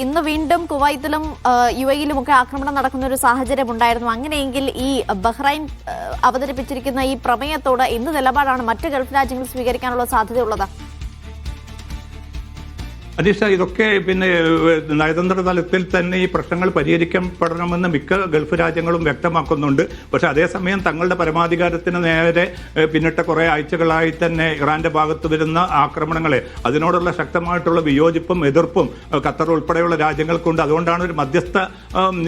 ഇന്ന് വീണ്ടും കുവൈത്തിലും യുഎഇയിലും ഒക്കെ ആക്രമണം നടക്കുന്ന ഒരു സാഹചര്യം ഉണ്ടായിരുന്നു. അങ്ങനെയെങ്കിൽ ഈ ബഹ്റൈൻ അവതരിപ്പിച്ചിരിക്കുന്ന ഈ പ്രമേയത്തോട് എന്ത് നിലപാടാണ് മറ്റ് ഗൾഫ് രാജ്യങ്ങൾ സ്വീകരിക്കാനുള്ള സാധ്യതയുള്ളത്? അനീഷ, ഇതൊക്കെ നയതന്ത്ര തലത്തിൽ തന്നെ ഈ പ്രശ്നങ്ങൾ പരിഹരിക്കപ്പെടണമെന്ന് മിക്ക ഗൾഫ് രാജ്യങ്ങളും വ്യക്തമാക്കുന്നുണ്ട്. പക്ഷേ അതേസമയം തങ്ങളുടെ പരമാധികാരത്തിന് നേരെ പിന്നിട്ട കുറേ ആഴ്ചകളായി തന്നെ ഇറാന്റെ ഭാഗത്ത് വരുന്ന ആക്രമണങ്ങളെ അതിനോടുള്ള ശക്തമായിട്ടുള്ള വിയോജിപ്പും എതിർപ്പും ഖത്തർ ഉൾപ്പെടെയുള്ള രാജ്യങ്ങൾക്കുണ്ട്. അതുകൊണ്ടാണ് ഒരു മധ്യസ്ഥ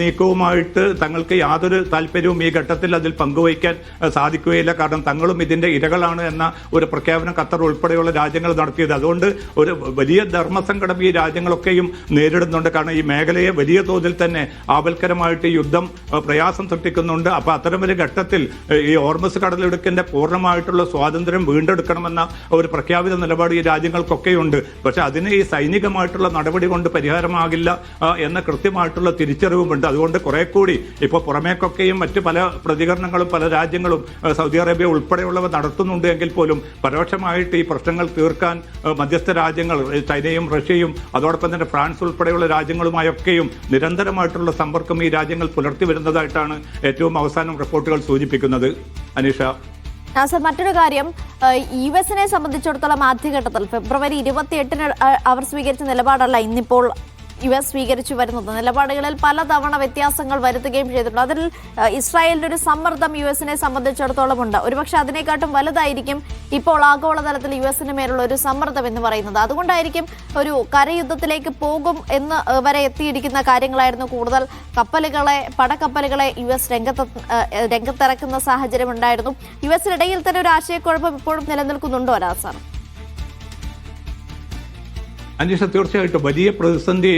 നീക്കവുമായിട്ട് തങ്ങൾക്ക് യാതൊരു താല്പര്യവും ഈ ഘട്ടത്തിൽ അതിൽ പങ്കുവയ്ക്കാൻ സാധിക്കുകയില്ല. കാരണം തങ്ങളും ഇതിന്റെ ഇരകളാണ് എന്ന ഒരു പ്രഖ്യാപനം ഖത്തർ ഉൾപ്പെടെയുള്ള രാജ്യങ്ങൾ നടത്തിയത്. അതുകൊണ്ട് ഒരു വലിയ ധർമ്മസംഘടന ഈ രാജ്യങ്ങളൊക്കെയും നേരിടുന്നുണ്ട്. കാരണം ഈ മേഖലയെ വലിയ തോതിൽ തന്നെ ആപൽക്കരമായിട്ട് യുദ്ധം പ്രയാസം സൃഷ്ടിക്കുന്നുണ്ട്. അപ്പോൾ അത്തരമൊരു ഘട്ടത്തിൽ ഈ ഹോർമസ് കടലിടുക്കിന്റെ പൂർണ്ണമായിട്ടുള്ള സ്വാതന്ത്ര്യം വീണ്ടെടുക്കണമെന്ന ഒരു പ്രഖ്യാപിത നിലപാട് ഈ രാജ്യങ്ങൾക്കൊക്കെയുണ്ട്. പക്ഷെ അതിന് ഈ സൈനികമായിട്ടുള്ള നടപടി കൊണ്ട് പരിഹാരമാകില്ല എന്ന കൃത്യമായിട്ടുള്ള തിരിച്ചറിവുമുണ്ട്. അതുകൊണ്ട് കുറെ കൂടി ഇപ്പോൾ പുറമേക്കൊക്കെയും മറ്റ് പല പ്രതികരണങ്ങളും പല രാജ്യങ്ങളും സൗദി അറേബ്യ ഉൾപ്പെടെയുള്ളവ നടത്തുന്നുണ്ട് എങ്കിൽ പോലും പരോക്ഷമായിട്ട് ഈ പ്രശ്നങ്ങൾ തീർക്കാൻ മധ്യസ്ഥ രാജ്യങ്ങൾ ചൈനയും റഷ്യയും അതോടൊപ്പം തന്നെ ഫ്രാൻസ് ഉൾപ്പെടെയുള്ള രാജ്യങ്ങളുമായൊക്കെയും നിരന്തരമായിട്ടുള്ള സമ്പർക്കം ഈ രാജ്യങ്ങൾ പുലർത്തി വരുന്നതായിട്ടാണ് ഏറ്റവും അവസാനം റിപ്പോർട്ടുകൾ സൂചിപ്പിക്കുന്നത്. അനീഷ, മറ്റൊരു കാര്യം, യുഎസിനെ സംബന്ധിച്ചിടത്തോളം ആദ്യഘട്ടത്തിൽ ഫെബ്രുവരി 28-ന് അവർ സ്വീകരിച്ച നിലപാടല്ല ഇന്നിപ്പോൾ യുഎസ് സ്വീകരിച്ചു വരുന്നത്. നിലപാടുകളിൽ പലതവണ വ്യത്യാസങ്ങൾ വരുത്തുകയും ചെയ്തിട്ടുണ്ട്. അതിൽ ഇസ്രായേലിന്റെ ഒരു സമ്മർദ്ദം യുഎസിനെ സംബന്ധിച്ചിടത്തോളം ഉണ്ട്. ഒരുപക്ഷെ അതിനെക്കാട്ടും വലുതായിരിക്കും ഇപ്പോൾ ആഗോളതലത്തിൽ യുഎസിന് മേലുള്ള ഒരു സമ്മർദ്ദം എന്ന് പറയുന്നത്. അതുകൊണ്ടായിരിക്കും ഒരു കരയുദ്ധത്തിലേക്ക് പോകും എന്ന് വരെ എത്തിയിരിക്കുന്ന കാര്യങ്ങളായിരുന്നു. കൂടുതൽ പടക്കപ്പലുകളെ യുഎസ് രംഗത്തിറക്കുന്ന സാഹചര്യം ഉണ്ടായിരുന്നു. യുഎസിനിടയിൽ തന്നെ ഒരു ആശയക്കുഴപ്പം ഇപ്പോഴും നിലനിൽക്കുന്നുണ്ടോ രാസാർ? അനീഷ, തീർച്ചയായിട്ടും വലിയ പ്രതിസന്ധി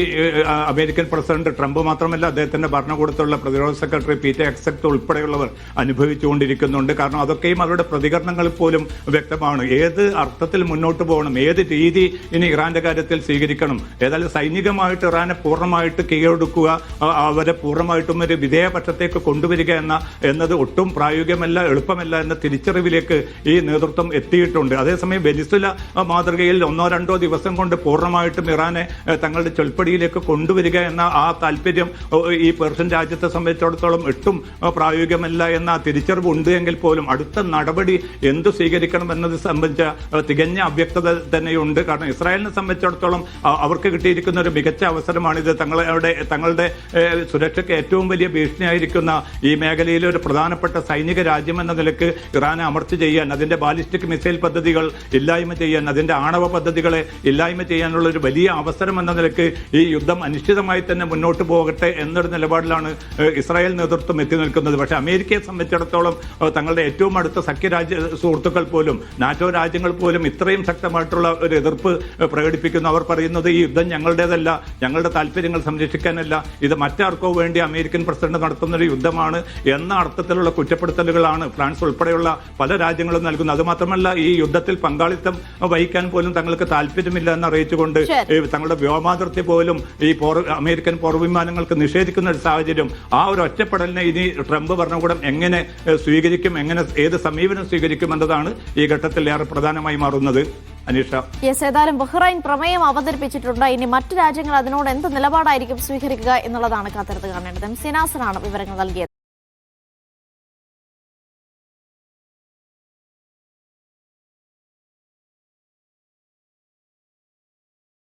അമേരിക്കൻ പ്രസിഡന്റ് ട്രംപ് മാത്രമല്ല അദ്ദേഹത്തിന്റെ ഭരണകൂടത്തിലുള്ള പ്രതിരോധ സെക്രട്ടറി പീറ്റർ ഹെഗ്സെറ്റ് ഉൾപ്പെടെയുള്ളവർ അനുഭവിച്ചുകൊണ്ടിരിക്കുന്നുണ്ട്. കാരണം അതൊക്കെയും അവരുടെ പ്രതികരണങ്ങളിൽ പോലും വ്യക്തമാണ്. ഏത് അർത്ഥത്തിൽ മുന്നോട്ട് പോകണം, ഏത് രീതി ഇനി ഇറാന്റെ കാര്യത്തിൽ സ്വീകരിക്കണം. ഏതായാലും സൈനികമായിട്ട് ഇറാനെ പൂർണ്ണമായിട്ട് കീഴടക്കുക, അവരെ പൂർണ്ണമായിട്ടും ഒരു വിധേയപക്ഷത്തേക്ക് കൊണ്ടുവരിക എന്നത് ഒട്ടും പ്രായോഗികമല്ല, എളുപ്പമല്ല എന്ന തിരിച്ചറിവിലേക്ക് ഈ നേതൃത്വം എത്തിയിട്ടുണ്ട്. അതേസമയം വെനിസ്വേല മാതൃകയിൽ 1-2 ദിവസം കൊണ്ട് പൂർണ്ണമായിട്ടും ഇറാനെ തങ്ങളുടെ ചൊൽപ്പടിയിലേക്ക് കൊണ്ടുവരിക എന്ന ആ താല്പര്യം ഈ പേർഷ്യൻ രാജ്യത്തെ സംബന്ധിച്ചിടത്തോളം ഒട്ടും പ്രായോഗികമല്ല എന്ന തിരിച്ചറിവ് ഉണ്ട് എങ്കിൽ പോലും അടുത്ത നടപടി എന്ത് സ്വീകരിക്കണം എന്നത് സംബന്ധിച്ച തികഞ്ഞ അവ്യക്തത തന്നെയുണ്ട്. കാരണം ഇസ്രായേലിനെ സംബന്ധിച്ചിടത്തോളം അവർക്ക് കിട്ടിയിരിക്കുന്ന ഒരു മികച്ച അവസരമാണിത്. തങ്ങളുടെ സുരക്ഷയ്ക്ക് ഏറ്റവും വലിയ ഭീഷണിയായിരിക്കുന്ന ഈ മേഖലയിലെ ഒരു പ്രധാനപ്പെട്ട സൈനിക രാജ്യം എന്ന നിലക്ക് ഇറാനെ അമർച്ച ചെയ്യാൻ, അതിന്റെ ബാലിസ്റ്റിക് മിസൈൽ പദ്ധതികൾ ഇല്ലായ്മ ചെയ്യാൻ, അതിന്റെ ആണവ പദ്ധതികളെ ഇല്ലായ്മ ചെയ്യാനുള്ള ഒരു വലിയ അവസരം എന്ന നിലക്ക് ഈ യുദ്ധം അനിശ്ചിതമായി തന്നെ മുന്നോട്ട് പോകട്ടെ എന്നൊരു നിലപാടിലാണ് ഇസ്രായേൽ നേതൃത്വം എത്തി നിൽക്കുന്നത്. പക്ഷേ അമേരിക്കയെ സംബന്ധിച്ചിടത്തോളം തങ്ങളുടെ ഏറ്റവും അടുത്ത സഖ്യരാജ്യ സുഹൃത്തുക്കൾ പോലും നാറ്റോ രാജ്യങ്ങൾ പോലും ഇത്രയും ശക്തമായിട്ടുള്ള ഒരു എതിർപ്പ് പ്രകടിപ്പിക്കുന്നു. അവർ പറയുന്നത് ഈ യുദ്ധം ഞങ്ങളുടേതല്ല, ഞങ്ങളുടെ താല്പര്യങ്ങൾ സംരക്ഷിക്കാനല്ല, ഇത് മറ്റാർക്കോ വേണ്ടി അമേരിക്കൻ പ്രസിഡന്റ് നടത്തുന്ന ഒരു യുദ്ധമാണ് എന്ന അർത്ഥത്തിലുള്ള കുറ്റപ്പെടുത്തലുകളാണ് ഫ്രാൻസ് ഉൾപ്പെടെയുള്ള പല രാജ്യങ്ങളും നൽകുന്നത്. അതുമാത്രമല്ല ഈ യുദ്ധത്തിൽ പങ്കാളിത്തം വഹിക്കാൻ പോലും തങ്ങൾക്ക് താല്പര്യമില്ല എന്ന് അറിയിച്ചുകൊണ്ട് തങ്ങളുടെ വ്യോമാതിർത്തി പോലും ഈ അമേരിക്കൻ പോർവിമാനങ്ങൾക്ക് നിഷേധിക്കുന്ന ഒരു സാഹചര്യം, ആ ഒരു ഒറ്റപ്പെടലിനെ ഇനി ട്രംപ് ഭരണകൂടം എങ്ങനെ സ്വീകരിക്കും, ഏത് സമീപനം സ്വീകരിക്കും എന്നതാണ് ഈ ഘട്ടത്തിൽ ഏറെ പ്രധാനമായി മാറുന്നത്. അനീഷ, ഏതായാലും ബഹ്റൈൻ പ്രമേയം അവതരിപ്പിച്ചിട്ടുണ്ട്. ഇനി മറ്റു രാജ്യങ്ങൾ അതിനോട് എന്ത് നിലപാടായിരിക്കും സ്വീകരിക്കുക എന്നുള്ളതാണ് കാത്തിരുത്ത് കാണേണ്ടത്. സിനാസനാണ് വിവരങ്ങൾ നൽകിയത്.